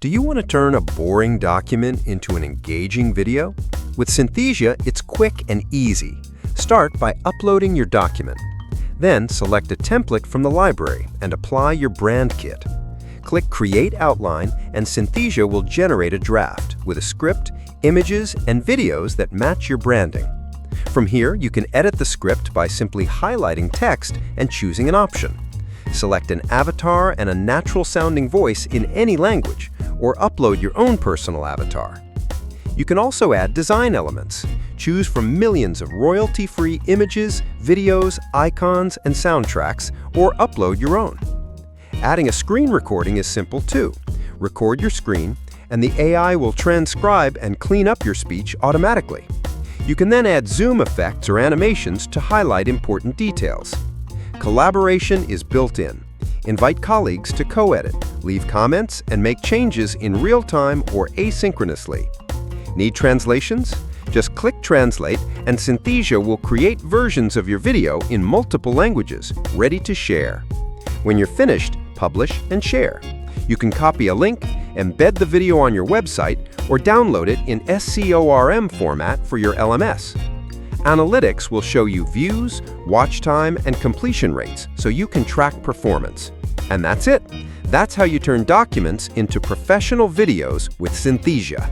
Do you want to turn a boring document into an engaging video? With Synthesia, it's quick and easy. Start by uploading your document. Then select a template from the library and apply your brand kit. Click Create Outline and Synthesia will generate a draft with a script, images, and videos that match your branding. From here, you can edit the script by simply highlighting text and choosing an option. Select an avatar and a natural-sounding voice in any language, or upload your own personal avatar. You can also add design elements. Choose from millions of royalty-free images, videos, icons, and soundtracks, or upload your own. Adding a screen recording is simple too. Record your screen, and the AI will transcribe and clean up your speech automatically. You can then add zoom effects or animations to highlight important details. Collaboration is built in. Invite colleagues to co-edit, leave comments, and make changes in real time or asynchronously. Need translations? Just click Translate, and Synthesia will create versions of your video in multiple languages, ready to share. When you're finished, publish and share. You can copy a link, embed the video on your website, or download it in SCORM format for your LMS. Analytics will show you views, watch time, and completion rates, so you can track performance. And that's it. That's how you turn documents into professional videos with Synthesia.